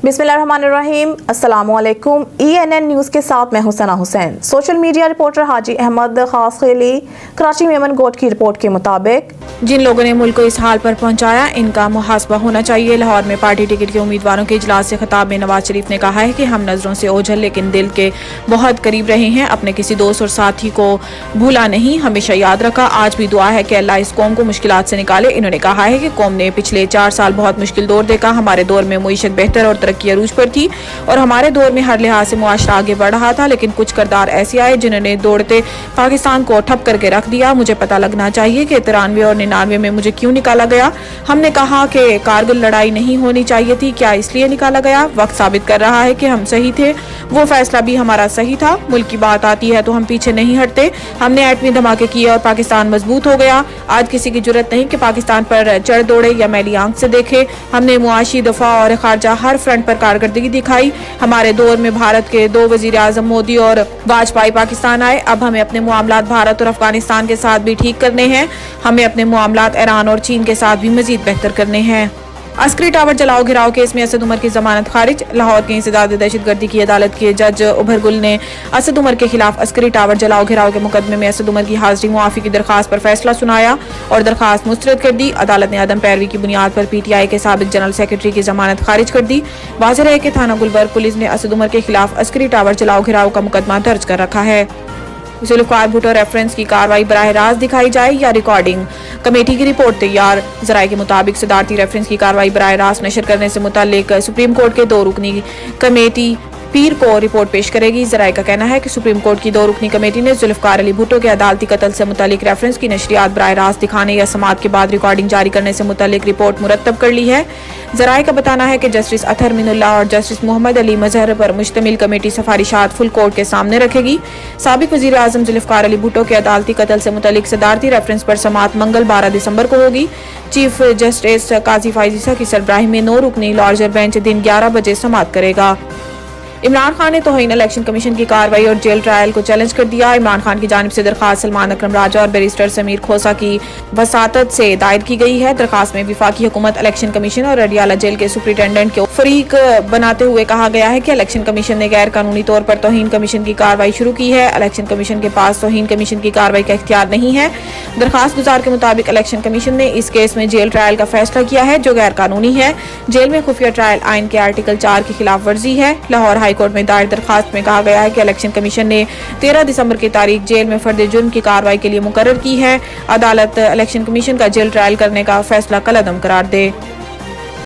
बिस्मिल्लाहिर्रहमानिर्रहीम। अस्सलामुअलैकुम। ENN news के साथ मैं Husaina Hussain. Social media reporter Haji Ahmad Khaskheli Karachi Memon गोट की रिपोर्ट के मुताबिक जिन लोगों ने मुल्क को इस हाल पर पहुंचाया इनका मुहासबा होना चाहिए। लाहौर में पार्टी टिकट के उम्मीदवारों के इजलास से खिताब में नवाज शरीफ ने कहा है कि हम नजरों से ओझल लेकिन दिल के बहुत करीब रहे हैं। अपने किसी दोस्त और साथी को भूला नहीं, हमेशा याद रखा। आज भी दुआ है कि अल्लाह इस कौम को मुश्किलात से निकाले। इन्होंने कहा है कि कौम ने पिछले 4 साल बहुत मुश्किल दौर देखा। हमारे दौर में मुईशत बेहतर और तरक्की अरूज पर थी और हमारे दौर में हर लिहाज से मुआशरा आगे बढ़ रहा था, लेकिन कुछ किरदार ऐसे आए जिन्होंने दौड़ते पाकिस्तान को ठप करके रख दिया। मुझे पता लगना चाहिए कि 93 और 99 में मुझे क्यों निकाला गया। हमने कहा कि कारगिल लड़ाई नहीं होनी चाहिए थी, क्या इसलिए निकाला गया? वक्त साबित कर रहा है कि हम सही थे, वो फैसला भी हमारा सही था। मुल्क की बात आती है तो हम पीछे नहीं हटते। हमने एटमी धमाके किए और पाकिस्तान मजबूत हो गया। आज किसी की जरूरत नहीं कि पाकिस्तान पर चढ़ दौड़े या मैली आंख से देखे। हमने मुआशी, दफा और खारजा हर फ्रंट पर कारकर्दगी दिखाई। हमारे दौर में भारत के 2 वजीर आजम मोदी और वाजपेयी पाकिस्तान आए। अब हमें अपने मामलात भारत और अफगानिस्तान के साथ भी ठीक करने हैं। हमें अपने मामलात ईरान और चीन के साथ भी मजीद बेहतर करने हैं। अस्करी टावर जलाओ घिराव केस में असद उमर की जमानत खारिज। लाहौर के इंसदाद दहशतगर्दी की अदालत के जज उभर गुल ने असद उमर के खिलाफ अस्करी टावर जलाओ घिराव के मुकदमे में असद उमर की हाजिरी मुआफी की दरखास्त पर फैसला सुनाया और दरखास्त मुस्तरद कर दी। अदालत ने अदम पैरवी की बुनियाद पर PTI के साबिक जनरल सेक्रेटरी की जमानत खारिज कर दी। वाज़ेह है कि थाना गुलबर्ग पुलिस ने असद उमर के खिलाफ अस्करी टावर जलाओ घिराव का मुकदमा दर्ज कर रखा है। जुल्फ़िकार भुट्टो रेफरेंस की कार्रवाई बराह रास्त दिखाई जाए या रिकॉर्डिंग? कमेटी की रिपोर्ट तैयार। ज़राए के मुताबिक सदारती रेफरेंस की कार्रवाई बराह रास्त नशर करने से मुताल्लिक सुप्रीम कोर्ट के 2 रुकनी कमेटी पीर को रिपोर्ट पेश करेगी। ज़राए का कहना है कि सुप्रीम कोर्ट की 2 रुकनी कमेटी ने जुल्फ़िकार अली भुट्टो के अदालती कत्ल से मुताल्लिक रेफरेंस की नशरियात बराह रास्त दिखाने या समाअत के बाद रिकॉर्डिंग जारी करने से मुताल्लिक रिपोर्ट मुरतब कर ली है। ज़राए का बताना है कि जस्टिस अतहर मिनुल्लाह और जस्टिस मोहम्मद अली मजहर पर मुश्तमिल कमेटी सफारिशात फुल कोर्ट के सामने रखेगी। साबिक वज़ीर आज़म जुल्फ़िकार अली भुट्टो के अदालती कत्ल से मुताल्लिक सदारती रेफरेंस पर समाअत मंगल 12 दिसंबर को होगी। चीफ जस्टिस काजी फाइज़ की सरबराही में 9 रुकनी लार्जर बेंच दिन 11 बजे समाअत करेगा। इमरान खान ने तौहीन इलेक्शन कमीशन की कार्रवाई और जेल ट्रायल को चैलेंज कर दिया। इमरान खान की जानिब से दरखास्त सलमान अकरम राजा और बैरिस्टर समीर खोसा की वसातत से दायर की गई है। दरखास्त में वफाकी हुकूमत, इलेक्शन कमीशन और अडियाला जेल के सुपरिटेंडेंट को फरीक बनाते हुए कहा गया है कि इलेक्शन कमीशन ने गैर कानूनी तौर पर तौहीन कमीशन की कार्रवाई शुरू की है। इलेक्शन कमीशन के पास तौहीन कमीशन की कार्रवाई का इख्तियार नहीं है। दरखास्त गुजार के मुताबिक इलेक्शन कमीशन ने इस केस में जेल ट्रायल का फैसला किया है जो गैर कानूनी है। जेल में खुफिया ट्रायल आइन के आर्टिकल 4 की खिलाफ वर्जी है। लाहौर हाई कोर्ट में दायर दरखास्त में कहा गया है कि इलेक्शन कमीशन ने 13 दिसंबर की तारीख जेल में फर्द जुर्म की कार्रवाई के लिए मुकर्रर की है। अदालत इलेक्शन कमीशन का जेल ट्रायल करने का फैसला कलअदम करार दे।